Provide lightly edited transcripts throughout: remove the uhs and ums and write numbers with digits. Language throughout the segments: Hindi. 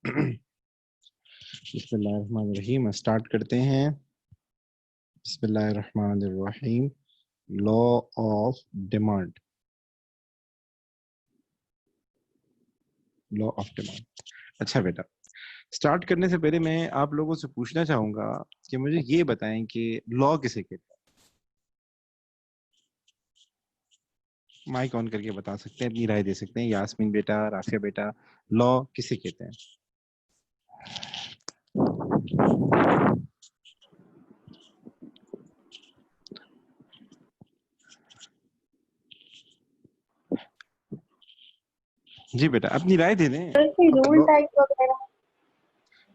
बिस्मिल्लाहिर्रहमानिर्रहीम, स्टार्ट करते हैं। बिस्मिल्लाहिर्रहमानिर्रहीम। Law of demand. Law of demand. अच्छा बेटा, स्टार्ट करने से पहले मैं आप लोगों से पूछना चाहूंगा कि मुझे ये बताएं कि लॉ किसे कहते हैं। माइक ऑन करके बता सकते हैं, अपनी राय दे सकते हैं। यास्मीन बेटा, राफिया बेटा, लॉ किसे कहते हैं? जी बेटा, अपनी राय दे दें। कोई अब रूल टाइप वगैरह।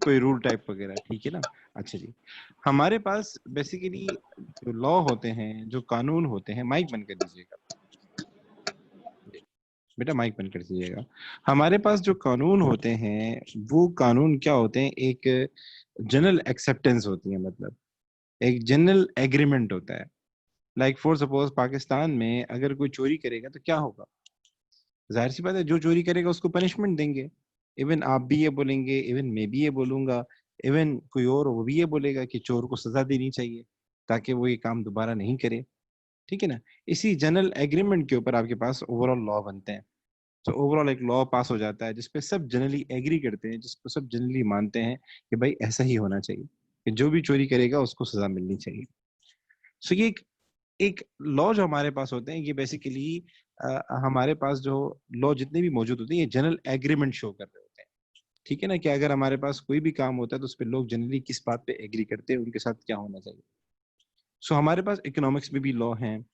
कोई रूल टाइप वगैरह, ठीक है ना। अच्छा जी, हमारे पास बेसिकली जो लॉ होते हैं, जो कानून होते हैं, माइक बंद कर दीजिएगा बेटा, माइक बंद कर दीजिएगा। हमारे पास जो कानून होते हैं वो कानून क्या होते हैं? एक जनरल एक्सेप्टेंस होती है, मतलब एक जनरल एग्रीमेंट होता है। लाइक फॉर सपोज पाकिस्तान में अगर कोई चोरी करेगा तो क्या होगा? जाहिर सी बात है, जो चोरी करेगा उसको पनिशमेंट देंगे। इवन आप भी ये बोलेंगे, इवन मैं भी ये बोलूंगा, इवन कोई और वो भी ये बोलेगा कि चोर को सजा देनी चाहिए ताकि वो ये काम दोबारा नहीं करे। ठीक है ना। इसी जनरल एग्रीमेंट के ऊपर आपके पास ओवरऑल लॉ बनते हैं। तो ओवरऑल एक लॉ पास हो जाता है जिसपे सब जनरली एग्री करते हैं, जिसको सब जनरली मानते हैं कि भाई ऐसा ही होना चाहिए, कि जो भी चोरी करेगा उसको सजा मिलनी चाहिए। सो ये एक लॉ जो हमारे पास होते हैं, ये बेसिकली हमारे पास जो लॉ जितने भी मौजूद होते हैं, ये जनरल एग्रीमेंट शो कर रहे होते हैं। ठीक है ना, कि अगर हमारे पास कोई भी काम होता है तो उस पर लोग जनरली किस बात पे एग्री करते हैं, उनके साथ क्या होना चाहिए। सो हमारे पास इकोनॉमिक्स में भी लॉ हैं।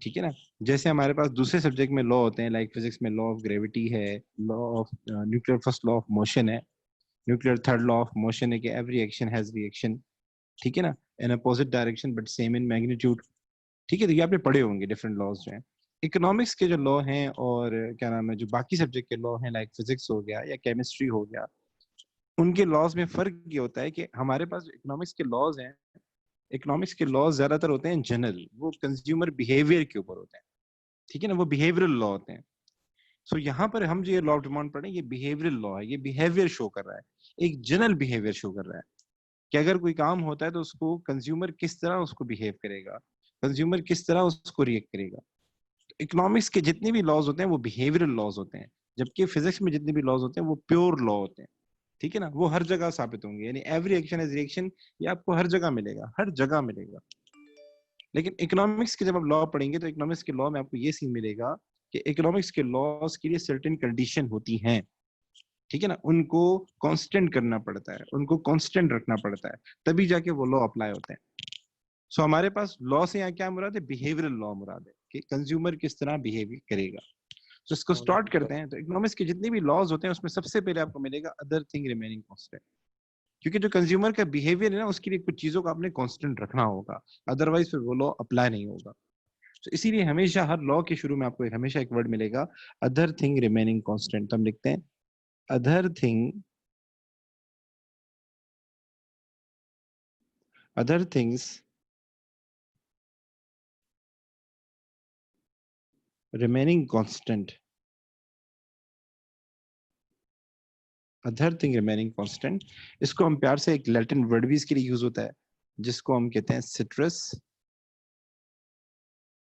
ठीक है ना। जैसे हमारे पास दूसरे सब्जेक्ट में लॉ होते हैं, लाइक फिजिक्स में लॉ ऑफ ग्रेविटी है, law of nuclear first law of motion है, nuclear third law of motion है कि एवरी एक्शन हैज रिएक्शन। ठीक है ना, in opposite direction but same in magnitude. ठीक है, तो ये आपने पढ़े होंगे डिफरेंट लॉज जो हैं। इकोनॉमिक्स के जो लॉ हैं और क्या नाम है, जो बाकी सब्जेक्ट के लॉ हैं, लाइक फिजिक्स हो गया या केमिस्ट्री हो गया, उनके लॉज में फर्क ये होता है कि हमारे पास जो इकोनॉमिक्स के लॉज हैं, इकोनॉमिक्स के लॉज ज्यादातर होते हैं जनरल, वो कंज्यूमर बिहेवियर के ऊपर होते हैं। ठीक है ना, वो बिहेवियरल लॉ होते हैं। सो यहाँ पर हम जो ये लॉ ऑफ डिमांड पढ़े, ये बिहेवियरल लॉ है, ये बिहेवियर शो कर रहा है, एक जनरल बिहेवियर शो कर रहा है कि अगर कोई काम होता है तो उसको कंज्यूमर किस तरह उसको बिहेव करेगा, कंज्यूमर किस तरह उसको रिएक्ट करेगा। इकोनॉमिक्स के जितने भी लॉज होते हैं वो बिहेवियरल लॉज होते हैं, जबकि फिजिक्स में जितने भी लॉज होते हैं वो प्योर लॉ होते हैं। ठीक है ना, वो हर जगह साबित होंगे, यानी एवरी एक्शन इज रिएक्शन, ये आपको हर जगह मिलेगा, हर जगह मिलेगा। लेकिन इकोनॉमिक्स के जब आप लॉ पढ़ेंगे तो इकोनॉमिक्स के लॉ में आपको ये सीन मिलेगा कि इकोनॉमिक्स के लॉज के लिए सर्टेन कंडीशन होती हैं। ठीक है ना, उनको कांस्टेंट करना पड़ता है, उनको कांस्टेंट रखना पड़ता है, तभी जाके वो लॉ अप्लाई होते हैं। सो हमारे पास लॉ से यहाँ क्या मुराद है? बिहेवियरल लॉ मुराद है कि कंज्यूमर किस तरह बिहेव करेगा। तो इसको स्टार्ट करते हैं। तो इकोनॉमिक्स के जितने भी लॉज होते हैं उसमें सबसे पहले आपको मिलेगा अदर थिंग रिमेनिंग कांस्टेंट, क्योंकि जो कंज्यूमर का बिहेवियर है ना, उसके लिए कुछ चीजों को आपने कांस्टेंट रखना होगा, अदरवाइज फिर वो लॉ अप्लाई नहीं होगा। तो इसीलिए हमेशा हर लॉ के शुरू में आपको हमेशा एक वर्ड मिलेगा, अदर थिंग रिमेनिंग कांस्टेंट। तो हम लिखते हैं other thing, other things remaining constant, other thing remaining constant. इसको हम प्यार से एक लैटिन वर्ड भी इसके लिए यूज होता है, जिसको हम कहते हैं सिट्रस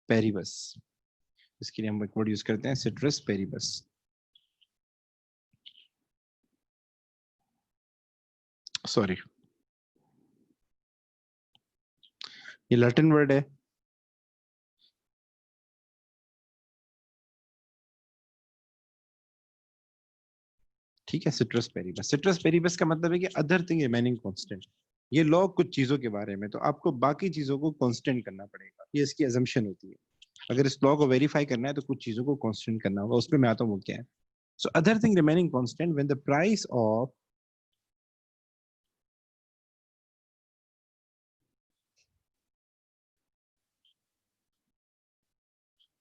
पेरिबस। इसके लिए हम एक वर्ड यूज करते हैं, सिट्रस पेरिबस। सॉरी, ये लैटिन वर्ड है। ठीक है, सिट्रस पेरिबस। सिट्रस पेरिबस का मतलब है कि अदर थिंग रिमेनिंग कांस्टेंट। ये लॉ कुछ चीजों के बारे में, तो आपको बाकी चीजों को कांस्टेंट करना पड़ेगा, ये इसकी अजम्पशन होती है। अगर इस लॉ को वेरीफाई करना है तो कुछ चीजों को कांस्टेंट करना होगा, उसमें मैं आता हूँ वो क्या है। So other thing remaining constant when the price of,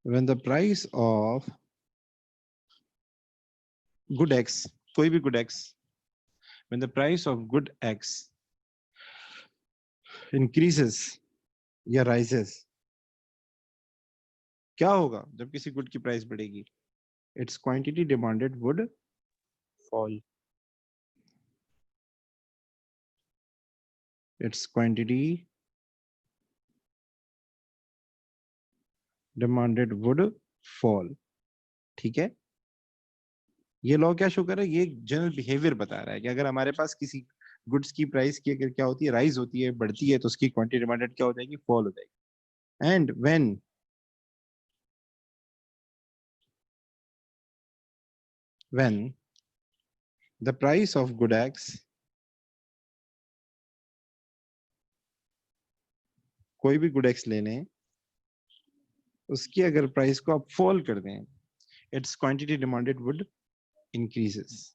when the price of good x, कोई भी good x, when the price of good x increases या राइजेस, क्या होगा जब किसी गुड की प्राइस बढ़ेगी? It's quantity demanded would fall. its quantity demanded would fall। ठीक है, ये लॉ क्या शो कर रहा है, ये जनरल बिहेवियर बता रहा है कि अगर हमारे पास किसी गुड्स की प्राइस की अगर क्या होती है, राइज होती है, बढ़ती है, तो उसकी क्वांटिटी डिमांडेड क्या हो जाएगी, फॉल हो जाएगी। And when the price of good X, कोई भी गुड एक्स ले लें, उसकी अगर प्राइस को आप फॉल कर दें, it's quantity demanded would increases.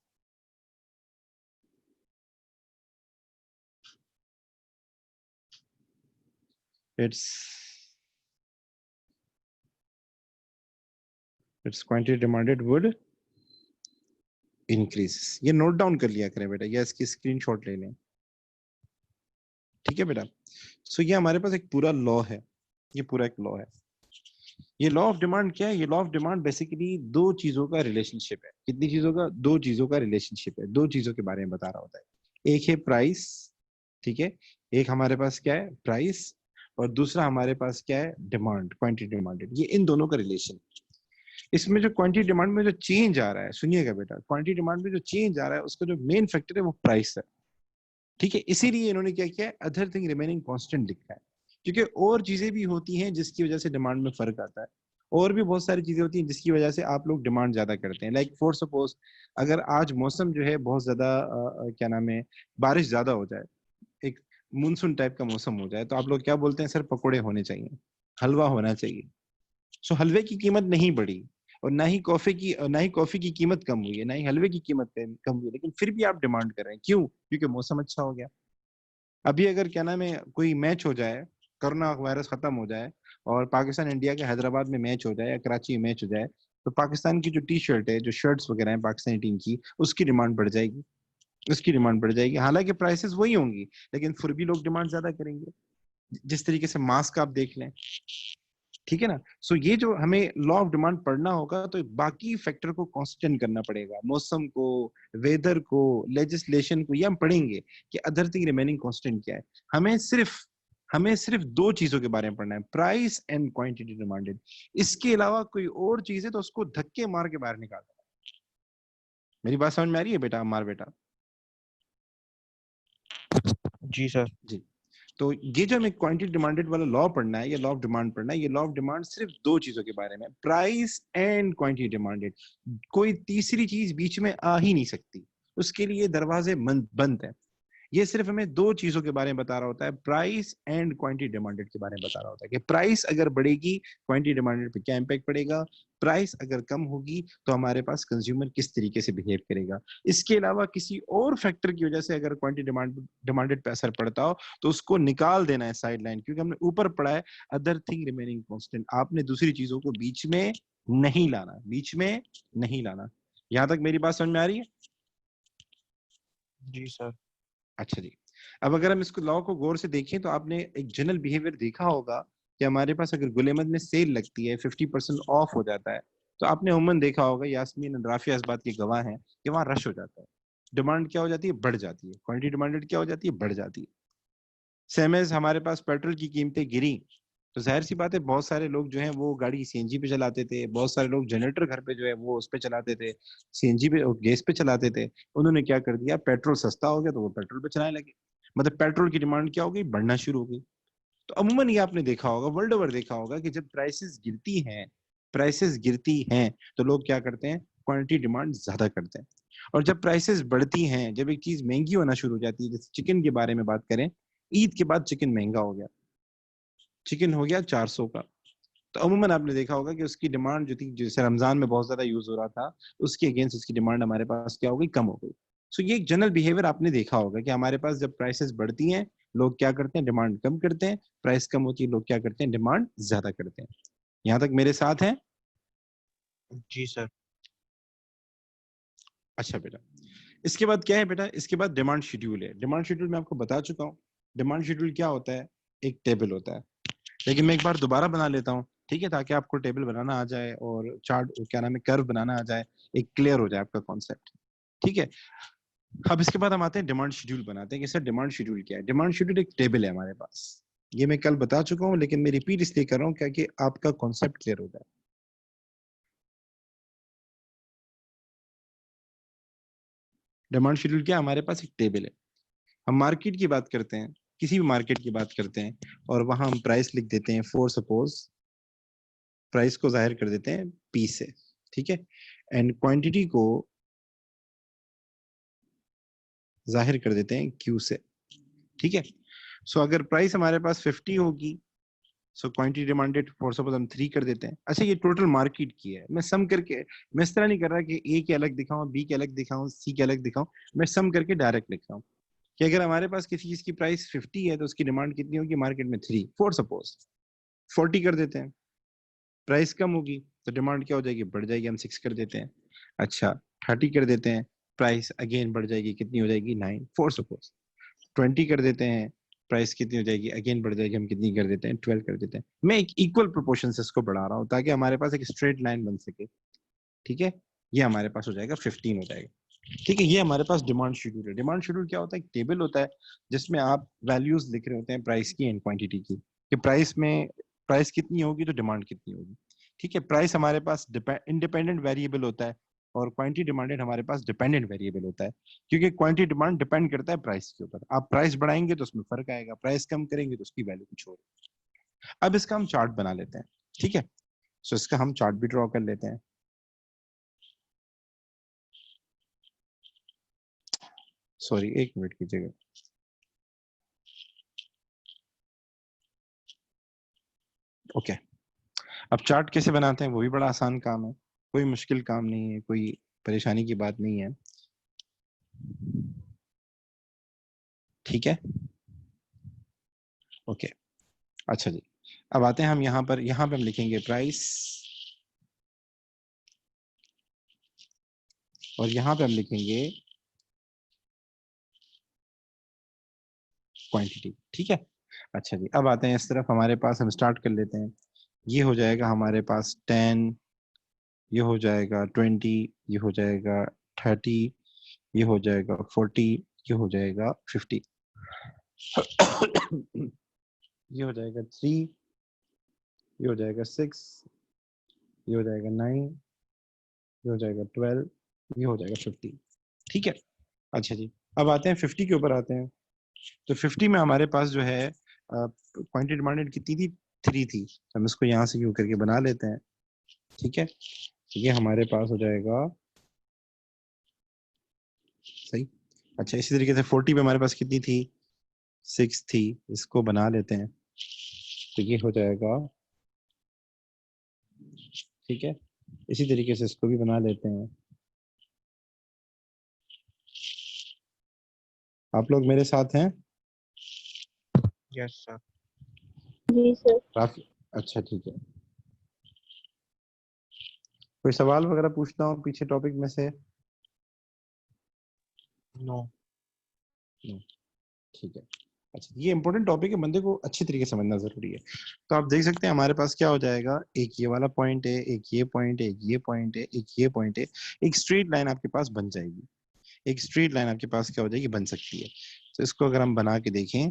its quantity demanded would increase। ये नोट डाउन कर लिया करें बेटा, या इसकी स्क्रीनशॉट ले लें। ठीक है बेटा, सो ये हमारे पास एक पूरा लॉ है, ये पूरा एक लॉ है। ये लॉ ऑफ डिमांड क्या है, ये लॉ ऑफ डिमांड बेसिकली दो चीजों का रिलेशनशिप है। कितनी चीजों का, दो चीजों का रिलेशनशिप है, दो चीजों के बारे में बता रहा होता है। एक है प्राइस, ठीक है, एक हमारे पास क्या है, प्राइस, और दूसरा हमारे पास क्या है, डिमांड, क्वांटिटी डिमांडेड। ये इन दोनों का रिलेशन। इसमें जो क्वांटिटी डिमांड में जो चेंज आ रहा है, सुनिएगा बेटा, क्वांटिटी डिमांड में जो चेंज आ रहा है उसका जो मेन फैक्टर है वो प्राइस है। ठीक है, इसीलिए इन्होंने क्या किया है, अदर थिंग रिमेनिंग कांस्टेंट लिखा है, क्योंकि और चीजें भी होती हैं जिसकी वजह से डिमांड में फर्क आता है। और भी बहुत सारी चीजें होती हैं जिसकी वजह से आप लोग डिमांड ज्यादा करते हैं। लाइक फॉर सपोज, अगर आज मौसम जो है बहुत ज्यादा क्या नाम है, बारिश ज्यादा हो जाए, एक मानसून टाइप का मौसम हो जाए, तो आप लोग क्या बोलते हैं, सर पकोड़े होने चाहिए, हलवा होना चाहिए। सो हलवे की कीमत नहीं बढ़ी, और ना ही कॉफी की कीमत कम हुई है, ना ही हलवे की कीमत कम हुई है, लेकिन फिर भी आप डिमांड कर रहे हैं। क्यों? क्योंकि मौसम अच्छा हो गया। अभी अगर क्या नाम है, कोई मैच हो जाए, कोरोना वायरस खत्म हो जाए, और पाकिस्तान इंडिया के हैदराबाद में मैच हो जाए या कराची में मैच हो जाए, तो पाकिस्तान की जो टी शर्ट है, जो शर्ट्स वगैरह हैं पाकिस्तानी टीम की, उसकी डिमांड बढ़ जाएगी, उसकी डिमांड बढ़ जाएगी। हालांकि प्राइसेस वही होंगी, लेकिन फिर भी लोग डिमांड ज्यादा करेंगे। जिस तरीके से मास्क आप देख लें, ठीक है ना। सो ये जो हमें लॉ ऑफ डिमांड पढ़ना होगा, तो बाकी फैक्टर को कांस्टेंट करना पड़ेगा, मौसम को, वेदर को, लेजिस्लेशन को, ये हम पढ़ेंगे कि अदर थिंग रिमेनिंग कांस्टेंट क्या है। हमें सिर्फ दो चीजों के बारे में पढ़ना है, प्राइस एंड क्वांटिटी डिमांडेड। इसके अलावा कोई और चीज है तो उसको धक्के मार के बाहर निकालना है। मेरी बात समझ में आ रही है बेटा, मार बेटा? जी सर। जी। तो ये जो हमें क्वांटिटी डिमांडेड वाला लॉ पढ़ना है, ये लॉ ऑफ डिमांड पढ़ना है, ये लॉ ऑफ डिमांड सिर्फ दो चीजों के बारे में, प्राइस एंड क्वांटिटी डिमांडेड। कोई तीसरी चीज बीच में आ ही नहीं सकती, उसके लिए दरवाजे बंद है। ये सिर्फ हमें दो चीजों के बारे में बता रहा होता है, प्राइस एंड क्वांटिटी डिमांडेड के बारे में बता रहा होता है कि प्राइस अगर बढ़ेगी, क्वांटिटी डिमांडेड पे क्या इंपैक्ट पड़ेगा, प्राइस अगर कम होगी तो हमारे पास कंज्यूमर किस तरीके से बिहेव करेगा। इसके अलावा किसी और फैक्टर की वजह से अगर क्वांटिटी डिमांडेड पे असर पड़ता हो, तो उसको निकाल देना है साइड लाइन, क्योंकि हमने ऊपर पढ़ा है अदर थिंग रिमेनिंग कांस्टेंट। आपने दूसरी चीजों को बीच में नहीं लाना, बीच में नहीं लाना। यहां तक मेरी बात समझ में आ रही है? जी सर। अच्छा जी। अब अगर हम इसको लॉ को गौर से देखें, तो आपने एक जनरल बिहेवियर देखा होगा कि हमारे पास अगर गुलेमद में सेल लगती है, 50% ऑफ हो जाता है, तो आपने उमूमन देखा होगा, यास्मीन और राफिया इस बात के गवाह हैं, कि वहां रश हो जाता है, डिमांड क्या हो जाती है, बढ़ जाती है, क्वांटिटी डिमांडेड क्या हो जाती है, बढ़ जाती है। सेम एज हमारे पास पेट्रोल की कीमतें गिरी, तो जाहिर सी बात है बहुत सारे लोग जो हैं वो गाड़ी सीएनजी पे चलाते थे, बहुत सारे लोग जनरेटर घर पे जो है वो उस पे चलाते थे, सीएनजी पे और गैस पे चलाते थे। उन्होंने क्या कर दिया, पेट्रोल सस्ता हो गया तो वो पेट्रोल पे चलाने लगे, मतलब पेट्रोल की डिमांड क्या हो गई, बढ़ना शुरू हो गई। तो अमूमन ये आपने देखा होगा, वर्ल्ड ओवर देखा होगा कि जब प्राइसेस गिरती हैं तो लोग क्या करते हैं, क्वांटिटी डिमांड ज्यादा करते हैं। और जब प्राइसेस बढ़ती हैं, जब एक चीज महंगी होना शुरू हो जाती है, जैसे चिकन के बारे में बात करें, ईद के बाद चिकन महंगा हो गया, चिकन हो गया 400 का, तो अमूमन आपने देखा होगा कि उसकी डिमांड जो थी, जैसे रमजान में बहुत ज्यादा यूज हो रहा था, उसके अगेंस्ट उसकी डिमांड हमारे पास क्या हो गई, कम हो गई। सो ये एक जनरल बिहेवियर आपने देखा होगा कि हमारे पास जब प्राइसेस बढ़ती हैं, लोग क्या करते हैं, डिमांड कम करते हैं, प्राइस कम होती है, लोग क्या करते हैं, डिमांड ज्यादा करते हैं। यहाँ तक मेरे साथ हैं? जी सर। अच्छा बेटा, इसके बाद क्या है बेटा, इसके बाद डिमांड शेड्यूल है। डिमांड शेड्यूल मैं आपको बता चुका हूँ। डिमांड शेड्यूल क्या होता है, एक टेबल होता है, लेकिन मैं एक बार दोबारा बना लेता हूँ, ठीक है, ताकि आपको टेबल बनाना आ जाए और चार्ट क्या नाम है, कर्व बनाना आ जाए, एक क्लियर हो जाए आपका कॉन्सेप्ट। ठीक है, अब इसके बाद हम आते हैं डिमांड शेड्यूल बनाते हैं कि सर डिमांड शेड्यूल क्या है। डिमांड शेड्यूल एक टेबल है हमारे पास, ये मैं कल बता चुका हूँ लेकिन मैं रिपीट इसलिए कर रहा हूँ क्या कि आपका कॉन्सेप्ट क्लियर हो जाए। डिमांड शेड्यूल क्या है, हमारे पास एक टेबल है। हम मार्केट की बात करते हैं, किसी भी मार्केट की बात करते हैं और वहां हम प्राइस लिख देते हैं, फॉर सपोज प्राइस को जाहिर कर देते हैं पी से, ठीक है, एंड क्वांटिटी को जाहिर कर देते हैं क्यू से, ठीक है। सो अगर प्राइस हमारे पास 50 होगी, so quantity demanded for suppose हम 3 कर देते हैं। अच्छा ये टोटल मार्केट की है, मैं सम करके, मैं इस तरह नहीं कर रहा कि ए के अलग दिखाऊं, बी के अलग दिखाऊं, सी के अलग दिखाऊं, मैं सम करके डायरेक्ट लिख रहा हूं कि अगर हमारे पास किसी चीज की प्राइस 50 है तो उसकी डिमांड कितनी होगी मार्केट में 3, फॉर सपोज 40 कर देते हैं, प्राइस कम होगी तो डिमांड क्या हो जाएगी, बढ़ जाएगी, हम 6 कर देते हैं। अच्छा 30 कर देते हैं, प्राइस अगेन बढ़ जाएगी, कितनी हो जाएगी 9, फॉर सपोज 20 कर देते हैं, प्राइस कितनी हो जाएगी, अगेन बढ़ जाएगी, हम कितनी कर देते हैं 12 कर देते हैं। मैं एक इक्वल प्रोपोर्शन से इसको बढ़ा रहा हूँ ताकि हमारे पास एक स्ट्रेट लाइन बन सके, ठीक है। ये हमारे पास हो जाएगा 15 हो जाएगा, ठीक है। ये हमारे पास डिमांड शेड्यूल है। डिमांड शेड्यूल क्या होता है, एक टेबल होता है जिसमें आप वैल्यूज लिख रहे होते हैं प्राइस की एंड क्वांटिटी की, कि प्राइस में प्राइस कितनी होगी तो डिमांड कितनी होगी, ठीक है। प्राइस हमारे पास इंडिपेंडेंट वेरिएबल होता है और क्वांटिटी डिमांडेड हमारे पास डिपेंडेंट वेरिएबल होता है, क्योंकि क्वांटिटी डिमांड डिपेंड करता है प्राइस के ऊपर। आप प्राइस बढ़ाएंगे तो उसमें फर्क आएगा, प्राइस कम करेंगे तो उसकी वैल्यू कुछ और। अब इसका हम चार्ट बना लेते हैं, ठीक है। सो इसका हम चार्ट भी ड्रॉ कर लेते हैं। सॉरी एक मिनट कीजिएगा। ओके, अब चार्ट कैसे बनाते हैं वो भी बड़ा आसान काम है, कोई मुश्किल काम नहीं है, कोई परेशानी की बात नहीं है, ठीक है। ओके, अच्छा जी, अब आते हैं हम यहाँ पे हम लिखेंगे प्राइस और यहाँ पे हम लिखेंगे क्वांटिटी, ठीक है। अच्छा जी, अब आते हैं इस तरफ, हमारे पास हम स्टार्ट कर लेते हैं। ये हो जाएगा हमारे पास 10, ये हो जाएगा 20, ये हो जाएगा 30, ये हो जाएगा 40, ये हो जाएगा 50, ये हो जाएगा 3, ये हो जाएगा 6, ये हो जाएगा 9, ये हो जाएगा 12, ये हो जाएगा 50, ठीक है। अच्छा जी, अब आते हैं 50 के ऊपर आते हैं। तो 50 में हमारे पास जो है क्वांटिटी डिमांडेड कितनी थी, 3 थी, तो हम इसको यहाँ से क्यों करके बना लेते हैं, ठीक है। तो ये हमारे पास हो जाएगा सही। अच्छा इसी तरीके से 40 में हमारे पास कितनी थी, 6 थी, इसको बना लेते हैं तो ये हो जाएगा, ठीक है। इसी तरीके से इसको भी बना लेते हैं। आप लोग मेरे साथ हैं? Yes sir. जी सर। काफी अच्छा, ठीक है। कोई सवाल वगैरह पूछना हो पीछे टॉपिक में से? नो। ठीक है। अच्छा ये इंपॉर्टेंट टॉपिक है, बंदे को अच्छी तरीके से समझना जरूरी है। तो आप देख सकते हैं हमारे पास क्या हो जाएगा, एक ये वाला पॉइंट है, एक ये पॉइंट है, एक ये पॉइंट है, एक ये पॉइंट है, एक स्ट्रेट लाइन आपके पास बन जाएगी। एक स्ट्रेट लाइन आपके पास क्या हो जाएगी, बन सकती है। तो इसको अगर हम बना के देखें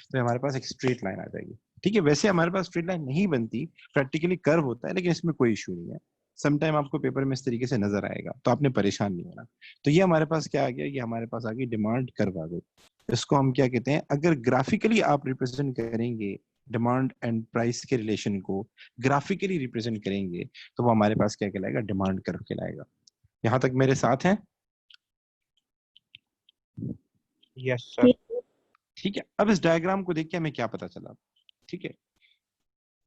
तो हमारे पास एक स्ट्रेट लाइन आ जाएगी, ठीक है। वैसे हमारे पास स्ट्रेट लाइन नहीं बनती, प्रैक्टिकली कर्व होता है, लेकिन इसमें कोई इशू नहीं है। समटाइम आपको पेपर में इस तरीके से नजर आएगा तो आपने परेशान नहीं होना। तो ये हमारे पास क्या आ गया, ये हमारे पास आ गई डिमांड कर्व आ गई। इसको हम क्या कहते हैं, अगर ग्राफिकली आप रिप्रेजेंट करेंगे डिमांड एंड प्राइस के रिलेशन को, ग्राफिकली रिप्रेजेंट करेंगे तो वो हमारे पास क्या कहलाएगा, डिमांड कर्व कहलाएगा। यहां तक मेरे साथ हैं? Yes sir. ठीक है। अब इस डायग्राम को देख के हमें क्या पता चला, ठीक है।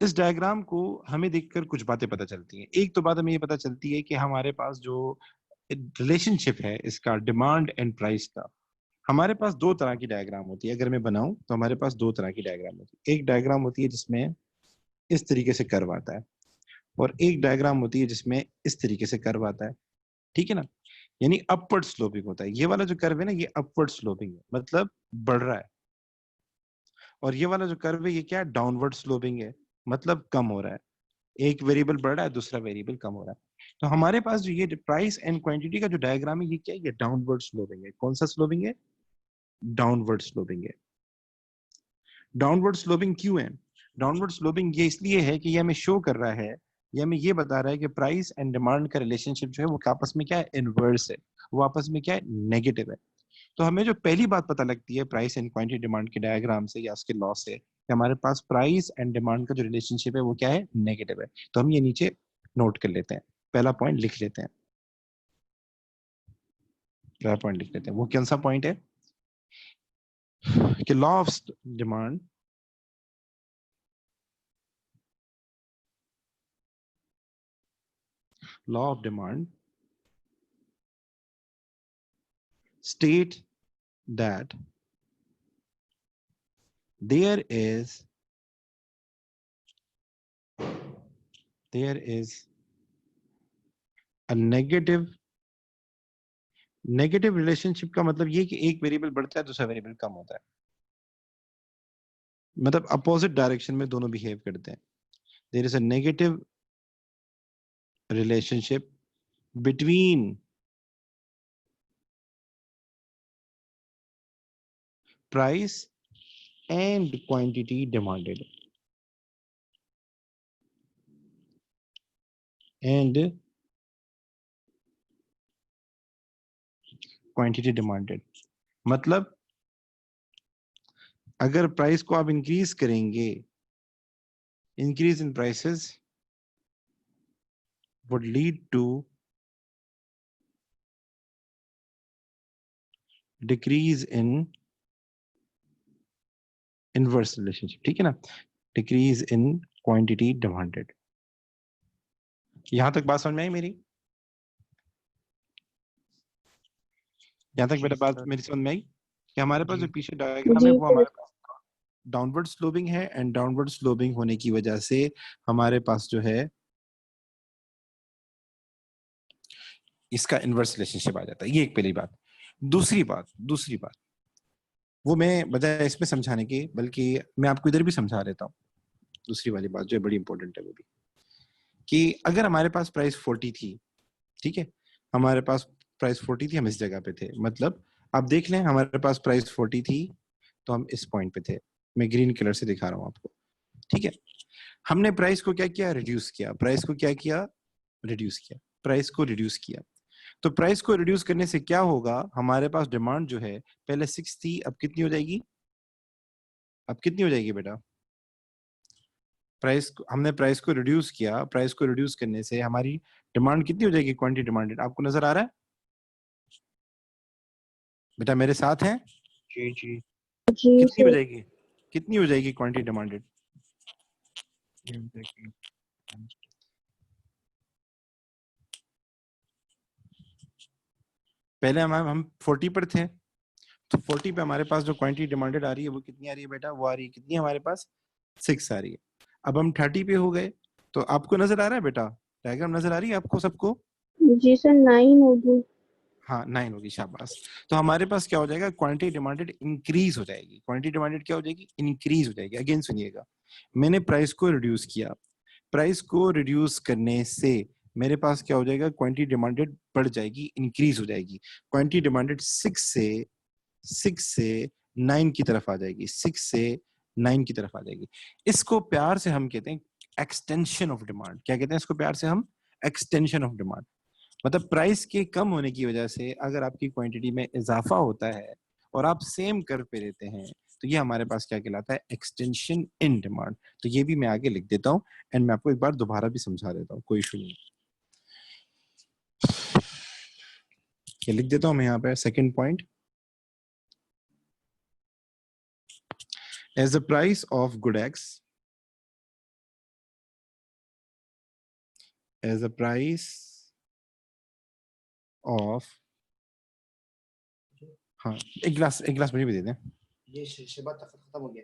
इस डायग्राम को हमें देखकर कुछ बातें पता चलती हैं। एक तो बात हमें ये पता चलती है कि हमारे पास जो रिलेशनशिप है इसका डिमांड एंड प्राइस का, हमारे पास दो तरह की डायग्राम होती है। अगर मैं बनाऊं तो हमारे पास दो तरह की डायग्राम होती है। एक डायग्राम होती है जिसमें इस तरीके से कर्व आता है और एक डायग्राम होती है जिसमें इस तरीके से कर्व आता है, ठीक है ना। यानी अपवर्ड स्लोपिंग होता है। ये वाला जो कर्व है ना, ये अपवर्ड स्लोपिंग है, मतलब बढ़ रहा है। और ये वाला जो कर्व है ये क्या है, डाउनवर्ड स्लोपिंग है, मतलब कम हो रहा है। एक वेरिएबल बढ़ रहा है, दूसरा वेरिएबल कम हो रहा है। तो हमारे पास जो ये प्राइस एंड क्वांटिटी का जो डायग्राम है ये क्या है, ये डाउनवर्ड स्लोपिंग है। कौन सा स्लोपिंग है? डाउनवर्ड स्लोपिंग है। डाउनवर्ड स्लोपिंग क्यों है? डाउनवर्ड स्लोपिंग ये इसलिए है कि ये हमें शो कर रहा है, ये हमें ये बता रहा है कि प्राइस एंड डिमांड का रिलेशनशिप जो है वो आपस में क्या है, इनवर्स है, वो आपस में क्या है, नेगेटिव है। तो हमें जो पहली बात पता लगती है प्राइस एंड क्वांटिटी डिमांड के डायग्राम से या उसके लॉ से, कि हमारे पास प्राइस एंड डिमांड का जो रिलेशनशिप है वो क्या है, नेगेटिव है। तो हम ये नीचे नोट कर लेते हैं, पहला पॉइंट लिख लेते हैं, पहला पॉइंट लिख लेते हैं। वो कौन सा पॉइंट है कि law of demand law of demand state that there is a negative relationship का मतलब ये कि एक वेरिएबल बढ़ता है दूसरा वेरिएबल कम होता है, मतलब अपोजिट डायरेक्शन में दोनों बिहेव करते हैं। There is a negative relationship between price and quantity demanded and quantity demanded. मतलब अगर प्राइस को आप इंक्रीज करेंगे, increase in prices would lead to decrease in inverse relationship, ठीक है ना, decrease in quantity demanded। यहां तक बात समझ में आई मेरी? यहां तक मेरा बात मेरी समझ में आई कि हमारे पास जो पीछे डायग्राम है जी वो सर। हमारे पास डाउनवर्ड स्लोपिंग है, एंड डाउनवर्ड स्लोपिंग होने की वजह से हमारे पास जो है इसका इनवर्स रिलेशनशिप आ जाता है। ये एक पहली बात। दूसरी बात वो मैं बजाय इसमें समझाने के बल्कि मैं आपको इधर भी समझा देता हूँ। दूसरी वाली बात जो है बड़ी इंपॉर्टेंट है वो भी, कि अगर हमारे पास प्राइस 40 थी, ठीक है, हमारे पास प्राइस 40 थी, हम इस जगह पे थे, मतलब आप देख लें हमारे पास प्राइस 40 थी तो हम इस पॉइंट पे थे। मैं ग्रीन कलर से दिखा रहा हूँ आपको, ठीक है। हमने प्राइस को क्या किया, रिड्यूस किया। प्राइस को क्या किया, रिड्यूस किया। प्राइस को रिड्यूस किया। तो प्राइस को रिड्यूस करने से क्या होगा, हमारे पास डिमांड जो है पहले 6 थी, अब कितनी हो जाएगी, अब कितनी हो जाएगी बेटा? हमने प्राइस को रिड्यूस किया, प्राइस को रिड्यूस करने से हमारी डिमांड कितनी हो जाएगी, क्वांटिटी डिमांडेड। आपको नजर आ रहा है बेटा, मेरे साथ हैं? जी जी। जी कितनी हो सर। जाएगी, कितनी हो जाएगी क्वांटिटी डिमांडेड? पहले हम 40 पर थे, तो 40 पे हमारे पास जो क्वांटिटी डिमांडेड आ रही है वो कितनी आ रही है बेटा, वो आ रही है कितनी, हमारे पास 6 आ रही है। अब हम 30 पे हो गए, तो आपको नजर आ रहा है बेटा, डायग्राम नजर आ रही है आपको सबको? जी सर 9 होगी। हाँ 9 होगी, शाबाश। तो हमारे पास क्या हो जाएगा, क्वांटिटी डिमांडेड इंक्रीज हो जाएगी। क्वांटिटी डिमांडेड क्या हो जाएगी, इंक्रीज हो जाएगी। अगेन सुनिएगा, मैंने प्राइस को रिड्यूस किया, प्राइस को रिड्यूस करने से मेरे पास क्या हो जाएगा, क्वांटिटी डिमांडेड बढ़ जाएगी, इंक्रीज हो जाएगी। क्वांटिटी डिमांडेड 6 से 9 की तरफ आ जाएगी, 6 से 9 की तरफ आ जाएगी। इसको प्यार से हम कहते हैं एक्सटेंशन ऑफ डिमांड। क्या कहते हैं इसको प्यार से हम, एक्सटेंशन ऑफ डिमांड। मतलब प्राइस के कम होने की वजह से अगर आपकी क्वांटिटी में इजाफा होता है और आप सेम कर्व पे रहते हैं, तो ये हमारे पास क्या कहलाता है, एक्सटेंशन इन डिमांड। तो ये भी मैं आगे लिख देता हूँ, एंड मैं आपको एक बार दोबारा भी समझा देता हूँ, कोई इशू नहीं। ये लिख देता हूँ मैं यहाँ पे second point, as the price of good X, as the price of, हाँ एक गिलास मुझे भी दे दें। ये शबात तक खत्म हो गया।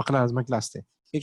पकड़ा आजमा क्लास थे एक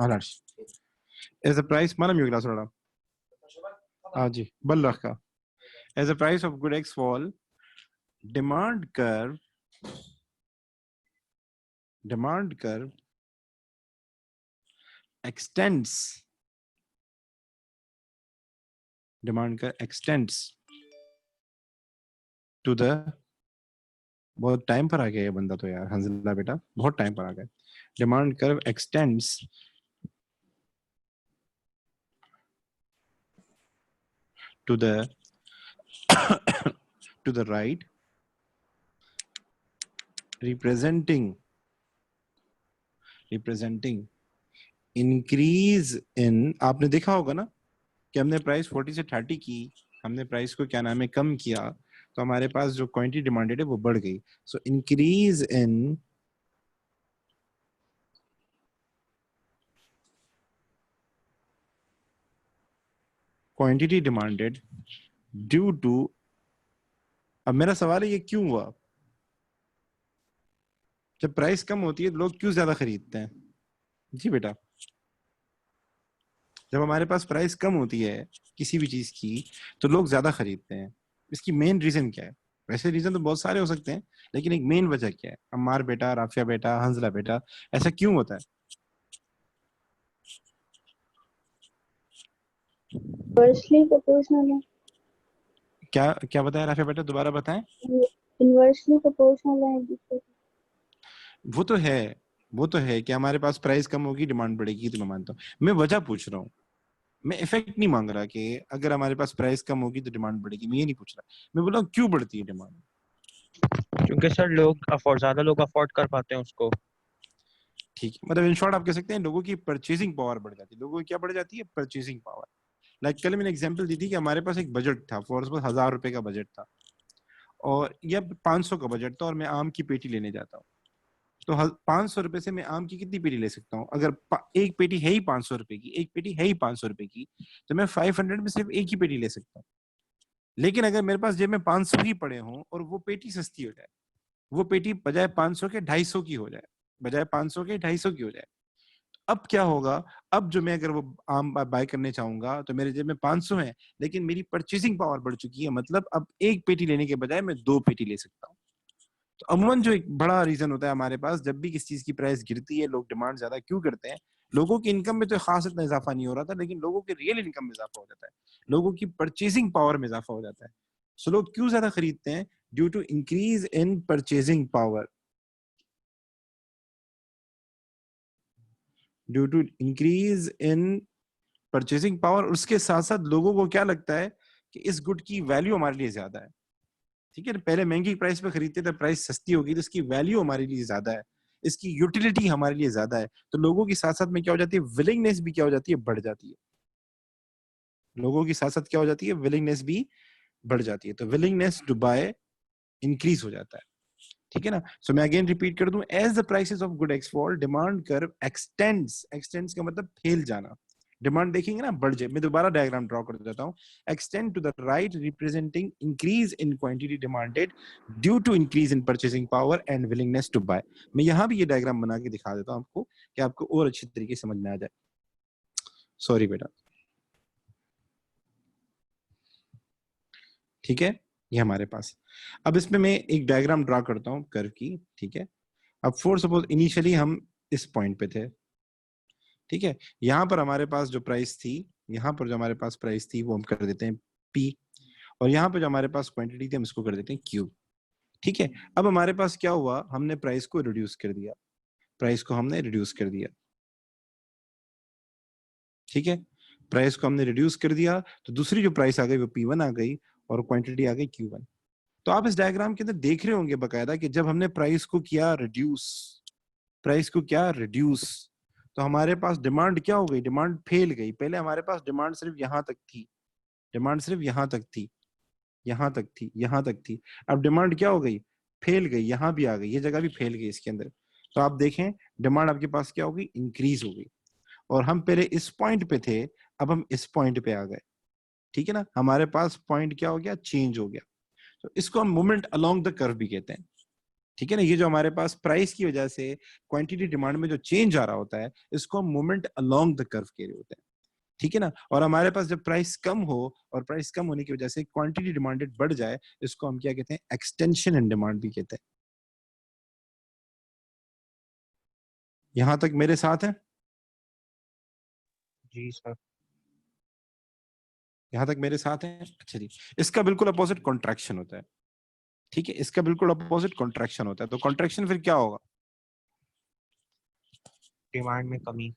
हाँ लाश as the price माना म्यू गिलास वाला, हाँ जी बल रखा। as the price of good X fall, demand curve extends demand curve extends to the, बहुत टाइम पर आ गया ये बंदा तो यार, हंजला बेटा बहुत टाइम पर आ गया। Demand curve extends to the to the right, representing increase in, आपने देखा होगा ना कि हमने प्राइस 40 से 30 की, हमने प्राइस को क्या नाम है कम किया, तो हमारे पास जो क्वांटिटी डिमांडेड है वो बढ़ गई। So increase in quantity demanded due to, अब मेरा सवाल है ये क्यों हुआ? जब प्राइस कम होती है लोग क्यों ज्यादा खरीदते हैं? जी बेटा, जब हमारे पास प्राइस कम होती है किसी भी चीज की तो लोग ज्यादा खरीदते हैं। इसकी मेन रीजन क्या है? वैसे रीजन तो बहुत सारे हो सकते हैं, लेकिन एक मेन वजह क्या है? अम्मार बेटा, राफिया बेटा, हंजला बेटा, ऐसा क्यों होता है? इनवर्सली प्रोपोर्शनल है। क्या क्या बताया राफिया बेटा, दोबारा बताएं। इनवर्सली प्रोपोर्शनल है एक दूसरे के। वो तो है, वो तो है कि हमारे पास प्राइस कम होगी डिमांड बढ़ेगी, तो मैं मानता हूँ। मैं वजह पूछ रहा हूँ, मैं इफेक्ट नहीं मांग रहा कि अगर हमारे पास प्राइस कम होगी तो डिमांड बढ़ेगी, मैं ये नहीं पूछ रहा। मैं बोल रहा हूँ क्यों बढ़ती है डिमांड? क्योंकि सर लोग ज्यादा लोग अफोर्ड कर पाते हैं उसको। ठीक है, मतलब इन शॉर्ट आप कह सकते हैं लोगों की परचेजिंग पावर बढ़ जाती है। लोगों की क्या बढ़ जाती है? Purchasing power. लाइक कल मैंने एग्जांपल दी थी कि हमारे पास एक बजट था, फॉर सपोज 1000 रुपए का बजट था, और या 500 का बजट था, और मैं आम की पेटी लेने जाता हूँ। तो 500 रुपए से मैं आम की कितनी पेटी ले सकता हूँ? अगर एक पेटी है ही 500 रुपए की, एक पेटी है ही 500 रुपए की, तो मैं 500 में सिर्फ एक ही पेटी ले सकता हूँ। लेकिन अगर मेरे पास जेब में 500 ही पड़े हों और वो पेटी सस्ती हो जाए, वो पेटी बजाय 500 के 250 की हो जाए, बजाय 500 के 250 की हो जाए, अब क्या होगा? अब जो मैं अगर वो आम बाय करने चाहूंगा तो मेरे जेब में 500 है, लेकिन मेरी परचेसिंग पावर बढ़ चुकी है, मतलब अब एक पेटी लेने के बजाय मैं 2 पेटी ले सकता हूँ। तो अमूमन जो एक बड़ा रीजन होता है हमारे पास, जब भी किसी चीज की प्राइस गिरती है लोग डिमांड ज्यादा क्यों करते हैं? लोगों की इनकम में तो खास इतना इजाफा नहीं हो रहा था, लेकिन लोगों के रियल इनकम में इजाफा हो जाता है, लोगों की परचेसिंग पावर में इजाफा हो जाता है। सो लोग क्यों ज्यादा खरीदते हैं? Due to increase in purchasing power, due to increase in purchasing power. उसके साथ साथ लोगों को क्या लगता है कि इस गुड की वैल्यू हमारे लिए ज्यादा है। ठीक है, पहले महंगी प्राइस पे खरीदते थे, प्राइस सस्ती होगी तो इसकी वैल्यू हमारे लिए ज्यादा है, इसकी यूटिलिटी हमारे लिए ज्यादा है। तो लोगों के साथ साथ में क्या हो जाती है? विलिंगनेस भी क्या हो जाती है? बढ़ जाती है। लोगों के साथ साथ क्या हो जाती है? विलिंगनेस भी बढ़ जाती है। तो विलिंगनेस टू बाय इंक्रीज हो जाता है। ठीक है ना? सो मैं अगेन रिपीट कर दूं, as the prices of goods fall demand curve extends, extends का मतलब फैल जाना। डिमांड देखेंगे ना बढ़ जाए। मैं दोबारा डायग्राम ड्रॉ कर देता हूं। Extend to the right representing increase in quantity demanded due to increase in purchasing power and willingness to buy. मैं यहां भी ये डायग्राम बना के दिखा देता हूं आपको कि आपको और अच्छी तरीके से समझ में आ जाए। सॉरी बेटा। ठीक है, ये हमारे पास, अब इसमें मैं एक डायग्राम ड्रॉ करता हूं कर्व की। ठीक है, अब फॉर सपोज इनिशियली हम इस पॉइंट पे थे। ठीक है, यहाँ पर हमारे पास जो प्राइस थी, यहाँ पर जो हमारे पास प्राइस थी वो हम कर देते हैं P, और यहाँ पर जो हमारे पास क्वांटिटी थी हम इसको कर देते हैं Q। ठीक है, अब हमारे पास क्या हुआ? हमने प्राइस को रिड्यूस कर दिया, प्राइस को हमने रिड्यूस कर दिया। ठीक है, प्राइस को हमने रिड्यूस कर दिया, तो दूसरी जो प्राइस आ गई वो P1 आ गई और क्वांटिटी आ गई Q1। तो आप इस डायग्राम के अंदर देख रहे होंगे बकायदा कि जब हमने प्राइस को किया रिड्यूस, प्राइस को क्या रिड्यूस, तो हमारे पास डिमांड क्या हो गई? डिमांड फैल गई। पहले हमारे पास डिमांड सिर्फ यहां तक थी, डिमांड सिर्फ यहां तक थी, यहां तक थी, यहां तक थी। अब डिमांड क्या हो गई? फैल गई, यहां भी आ गई, ये जगह भी फैल गई इसके अंदर। तो आप देखें डिमांड आपके पास क्या हो गई? इंक्रीज हो गई। और हम पहले इस पॉइंट पे थे, अब हम इस पॉइंट पे आ गए। ठीक है ना, हमारे पास पॉइंट क्या हो गया? चेंज हो गया। तो इसको हम मूवमेंट अलोंग द कर्व भी कहते हैं। ठीक है ना, ये जो हमारे पास प्राइस की वजह से क्वांटिटी डिमांड में जो चेंज आ रहा होता है, इसको हम मूवमेंट अलोंग द कर्व कह रहे होते हैं। ठीक है ना, और हमारे पास जब प्राइस कम हो और प्राइस कम होने की वजह से क्वांटिटी डिमांडेड बढ़ जाए, इसको हम क्या कहते हैं? एक्सटेंशन इन डिमांड भी कहते हैं। यहां तक मेरे साथ है? जी सर। यहाँ तक मेरे साथ हैं? अच्छा जी, इसका बिल्कुल अपोजिट कॉन्ट्रैक्शन होता है। ठीक है, इसका बिल्कुल अपोजिट कॉन्ट्रैक्शन होता है। तो कॉन्ट्रैक्शन फिर क्या होगा? डिमांड में कमी।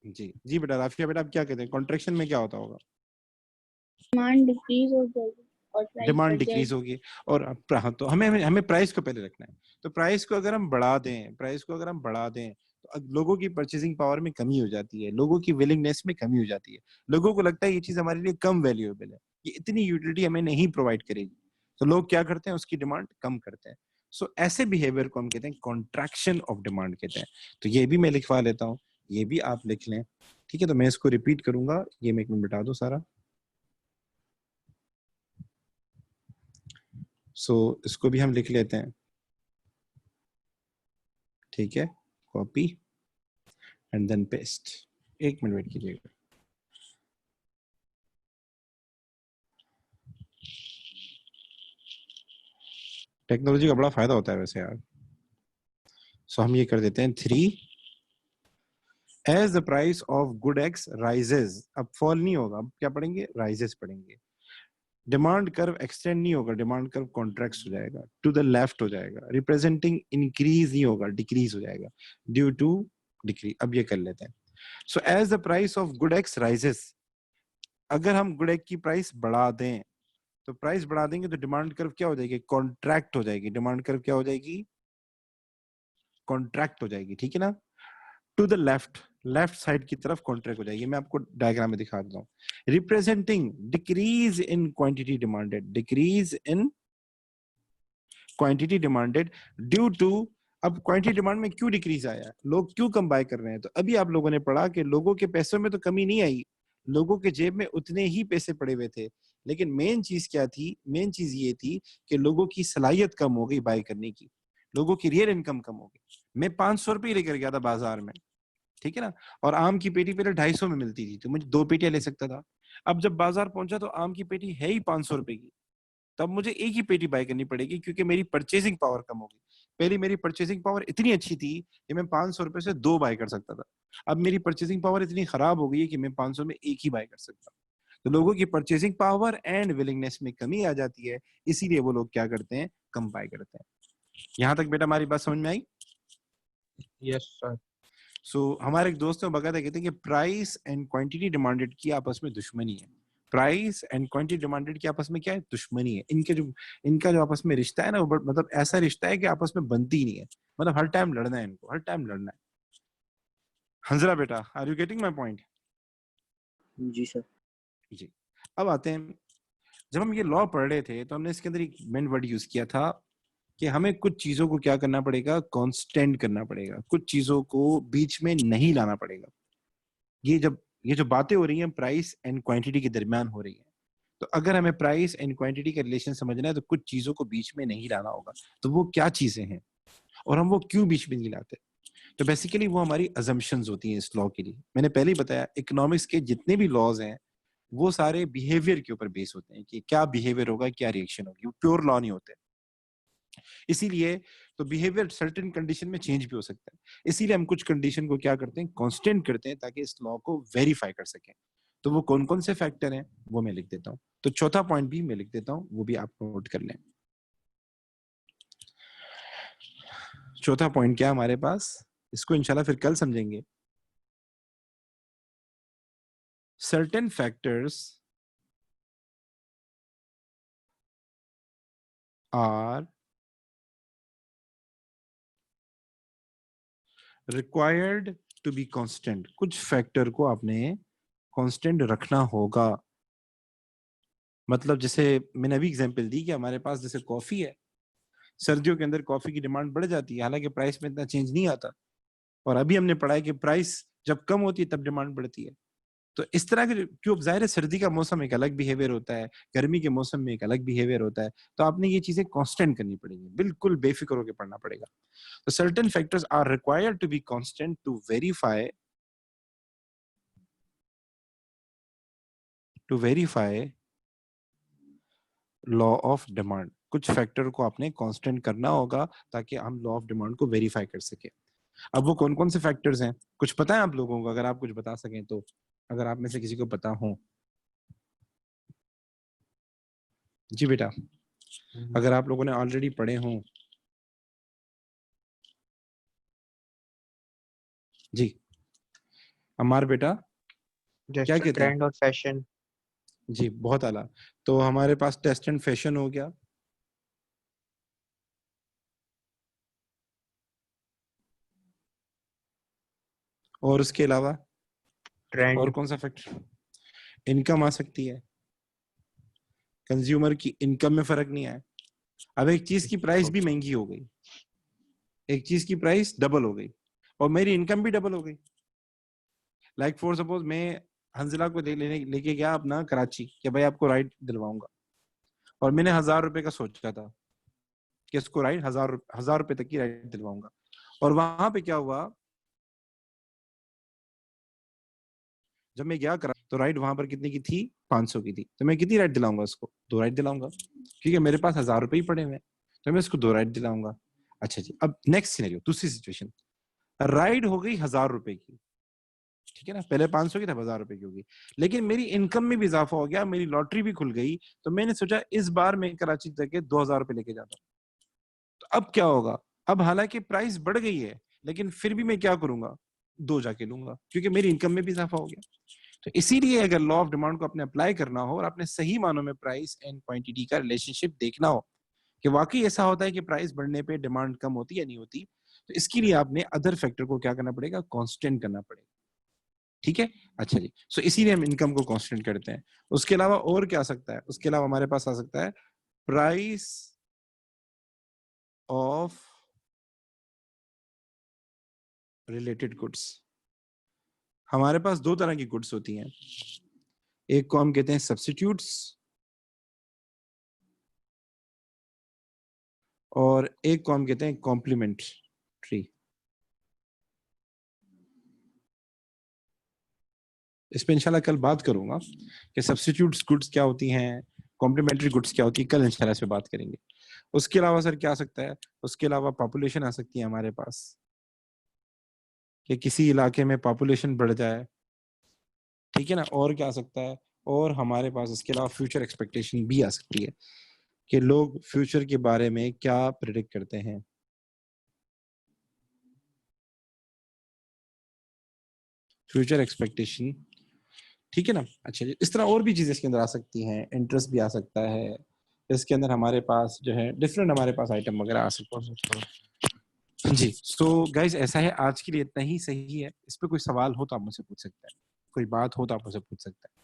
जी जी बेटा, राफिया बेटा, आप क्या कहते हैं, कॉन्ट्रैक्शन में क्या होता होगा? डिमांड डिक्रीज हो जाएगी और प्राइस डिमांड बढ़ डिक्रीज जाएगी। होगी। और हाँ, तो हमें हमें हमें प्राइस को पहले रखना है। तो प्राइस को अगर हम बढ़ा दें, प्राइस को अगर हम बढ़ा दें, तो लोगों की परचेसिंग पावर में कमी हो जाती है, लोगों की विलिंगनेस में कमी हो जाती है। लोगों को लगता है ये चीज हमारे लिए कम वैल्यूएबल है, ये इतनी यूटिलिटी हमें नहीं प्रोवाइड करेगी, तो लोग क्या करते हैं, उसकी डिमांड कम करते हैं। सो ऐसे बिहेवियर को हम कहते हैं कॉन्ट्रैक्शन ऑफ डिमांड कहते हैं। तो ये भी मैं लिखवा लेता हूँ, ये भी आप लिख लें। ठीक है, तो मैं इसको रिपीट करूंगा, ये मैं एक मिनट बता दूं सारा। सो इसको भी हम लिख लेते हैं। ठीक है, कॉपी एंड देन पेस्ट। एक मिनट वेट कीजिएगा। टेक्नोलॉजी का बड़ा फायदा होता है वैसे यार। सो हम ये कर देते हैं 3 as the price of good X rises. अब फॉल नहीं होगा, अब क्या पढ़ेंगे, राइजेस पढ़ेंगे। डिमांड कर्व एक्सटेंड नहीं होगा, डिमांड कर्व कॉन्ट्रैक्ट हो जाएगा, टू द लेफ्ट हो जाएगा। रिप्रेजेंटिंग इंक्रीज नहीं होगा, डिक्रीज हो जाएगा, ड्यू टू डिक्रीज। अब ये कर लेते हैं। So as the price of good X rises, अगर हम गुड एक्स की प्राइस बढ़ा दें, तो प्राइस बढ़ा देंगे तो डिमांड कर्व क्या हो जाएगी, कॉन्ट्रैक्ट हो जाएगी। डिमांड कर्व क्या हो जाएगी, कॉन्ट्रैक्ट हो जाएगी। ठीक है ना, to the left, left side की तरफ कॉन्ट्रैक्ट हो जाएगी। मैं आपको डायग्राम में दिखा देता हूँ। Representing decrease in quantity demanded, decrease in quantity demanded due to. अब क्वांटिटी डिमांड में क्यों डिक्रीज आया, लोग क्यों कम बाय कर रहे हैं? तो अभी आप लोगों ने पढ़ा कि लोगों के पैसों में तो कमी नहीं आई, लोगों के जेब में उतने ही पैसे पड़े हुए थे। लेकिन मेन चीज क्या थी, मेन चीज ये थी कि लोगों की सलाहियत कम हो गई बाय करने की, लोगों की रियल इनकम कम हो गई। मैं 500 रुपये लेकर गया था बाजार में, ठीक है ना, और आम की पेटी पहले 250 में मिलती थी, तो मुझे 2 पेटियां ले सकता था। अब जब बाजार पहुंचा तो आम की पेटी है ही 500 रुपए की, तब मुझे एक ही पेटी बाय करनी पड़ेगी, क्योंकि मेरी परचेसिंग पावर कम होगी। पहले मेरी परचेसिंग पावर इतनी अच्छी थी कि मैं 500 रुपए से 2 बाय कर सकता था। अब मेरी परचेसिंग पावर इतनी खराब हो गई है कि मैं 500 में एक ही बाय कर सकता हूँ। तो लोगों की परचेसिंग पावर एंड विलिंगनेस में कमी आ जाती है, इसीलिए वो लोग क्या करते हैं, कम बाय करते हैं। यहाँ तक बेटा हमारी बात समझ में आई? Yes sir. सो हमारे एक दोस्त बकायदा कहते हैं कि प्राइस एंड क्वांटिटी डिमांडेड की आपस में दुश्मनी है। प्राइस एंड क्वांटिटी डिमांडेड की आपस में क्या है, दुश्मनी है। इनका जो आपस में रिश्ता है ना, वो मतलब ऐसा रिश्ता है कि आपस में बनती ही नहीं है, मतलब हर टाइम लड़ना है इनको, हर टाइम लड़ना है। हंजरा बेटा, are you getting my point? जी सर। जी, अब आते हैं, जब हम ये लॉ पढ़ रहे थे तो हमने इसके अंदर एक मेन वर्ड यूज किया था कि हमें कुछ चीजों को क्या करना पड़ेगा, कांस्टेंट करना पड़ेगा, कुछ चीजों को बीच में नहीं लाना पड़ेगा। ये जो बातें हो रही हैं प्राइस एंड क्वांटिटी के दरमियान हो रही है, तो अगर हमें प्राइस एंड क्वांटिटी का रिलेशन समझना है तो कुछ चीजों को बीच में नहीं लाना होगा। तो वो क्या चीजें हैं और हम वो क्यों बीच में नहीं लाते? तो बेसिकली वो हमारी अजम्पशंस होती हैं इस लॉ के लिए। मैंने पहले ही बताया, इकोनॉमिक्स के जितने भी लॉज हैं वो सारे बिहेवियर के ऊपर बेस होते हैं कि क्या बिहेवियर होगा, क्या रिएक्शन होगी, वो प्योर लॉ नहीं होते। इसीलिए तो बिहेवियर सर्टेन कंडीशन में चेंज भी हो सकता है, इसीलिए हम कुछ कंडीशन को क्या करते हैं, कांस्टेंट करते हैं, ताकि इस लॉ को वेरीफाई कर सकें। तो वो कौन कौन से फैक्टर हैं वो मैं लिख देता हूं। तो चौथा पॉइंट भी मैं लिख देता हूं, वो भी आप नोट कर लें। चौथा पॉइंट क्या है हमारे पास, इसको इंशाल्लाह फिर कल समझेंगे। Certain factors are required to be constant. कुछ फैक्टर को आपने कांस्टेंट रखना होगा। मतलब जैसे मैंने अभी एग्जांपल दी कि हमारे पास जैसे कॉफी है, सर्दियों के अंदर कॉफी की डिमांड बढ़ जाती है, हालांकि प्राइस में इतना चेंज नहीं आता। और अभी हमने पढ़ा है कि प्राइस जब कम होती है तब डिमांड बढ़ती है। तो इस तरह के, क्यों, जाहिर है सर्दी का मौसम एक अलग बिहेवियर होता है, गर्मी के मौसम में एक अलग बिहेवियर होता है। तो आपने ये चीजें कांस्टेंट करनी पड़ेगी, बिल्कुल बेफिक्र होकर पढ़ना पड़ेगा। तो certain factors are required to be constant to verify law of demand. कुछ फैक्टर को आपने कांस्टेंट करना होगा ताकि हम लॉ ऑफ डिमांड को वेरीफाई कर सके। अब वो कौन कौन से फैक्टर्स हैं, कुछ पता है आप लोगों को? अगर आप कुछ बता सकें तो, अगर आप में से किसी को पता हो। जी बेटा, अगर आप लोगों ने ऑलरेडी पढ़े हों। जी अमार बेटा, क्या जैसे कहते हैं? ट्रेंड और फैशन। जी बहुत आला। तो हमारे पास टेस्ट एंड फैशन हो गया, और उसके अलावा और ट्रेंड। कौन सा फैक्टर? इनकम आ सकती है, कंज्यूमर की इनकम में फर्क नहीं आया। अब एक चीज की प्राइस भी महंगी हो गई, एक चीज की प्राइस डबल हो गई, और मेरी इनकम भी डबल हो गई। लाइक फॉर सपोज मैं हंजिला को लेके गया अपना कराची कि भाई आपको राइड दिलवाऊंगा, और मैंने 1000 रुपए का सोचा था कि इसको राइड 1000 रुपए तक की राइड दिलवाऊंगा। और वहां पे क्या हुआ, जब मैं गया करा तो राइड वहां पर कितने की थी? 500 की थी। तो मैं कितनी राइड दिलाऊंगा उसको? 2 राइड दिलाऊंगा, क्योंकि मेरे पास 1000 रुपए ही पड़े हुए हैं, तो मैं उसको 2 राइड दिलाऊंगा। अच्छा जी, अब नेक्स्ट सिनेरियो, दूसरी सिचुएशन। राइड हो गई 1000 रुपए की, ठीक है ना, पहले 500 की था, 1000 रुपए की होगी, लेकिन मेरी इनकम में भी इजाफा हो गया, मेरी लॉटरी भी खुल गई, तो मैंने सोचा इस बार मैं कराची तक के 2000 रुपए लेके जाता हूँ। तो अब क्या होगा? अब हालांकि प्राइस बढ़ गई है, लेकिन फिर भी मैं क्या करूंगा? 2 जाके लूंगा, क्योंकि मेरी इनकम में भी इजाफा हो गया। तो इसीलिए अगर लॉ ऑफ डिमांड को अपने अप्लाई करना हो और अपने सही मानों में प्राइस एंड क्वांटिटी का रिलेशनशिप देखना हो कि वाकई ऐसा होता है कि प्राइस बढ़ने पे डिमांड कम होती है या नहीं होती, तो इसके लिए आपने अदर फैक्टर को क्या करना पड़ेगा? कांस्टेंट करना पड़ेगा, ठीक है। अच्छा जी, सो इसीलिए हम इनकम को कांस्टेंट करते हैं। उसके अलावा और क्या आ सकता है? उसके अलावा हमारे पास आ सकता है प्राइस ऑफ रिलेटेड गुड्स। हमारे पास 2 तरह की गुड्स होती हैं, एक को हम कहते हैं सब्स्टिट्यूट्स, और एक को हम कहते हैं कॉम्प्लीमेंट्री। इस पे इंशाल्लाह कल बात करूंगा कि सब्स्टिट्यूट्स गुड्स क्या होती हैं, कॉम्प्लीमेंट्री गुड्स क्या होती है, कल इंशाल्लाह इस पे बात करेंगे। उसके अलावा सर क्या आ सकता है? उसके अलावा पॉपुलेशन आ सकती है हमारे पास, कि किसी इलाके में पॉपुलेशन बढ़ जाए, ठीक है ना। और क्या आ सकता है? और हमारे पास इसके अलावा फ्यूचर एक्सपेक्टेशन भी आ सकती है, कि लोग फ्यूचर के बारे में क्या प्रेडिक्ट करते हैं। फ्यूचर एक्सपेक्टेशन, ठीक है ना। अच्छा जी, इस तरह और भी चीजें इसके अंदर आ सकती हैं, इंटरेस्ट भी आ सकता है इसके अंदर, हमारे पास जो है डिफरेंट हमारे पास आइटम वगैरह आ सकते हैं जी। सो गाइज ऐसा है, आज के लिए इतना ही सही है। इस पे कोई सवाल हो तो आप मुझसे पूछ सकते हैं, कोई बात हो तो आप मुझसे पूछ सकते हैं।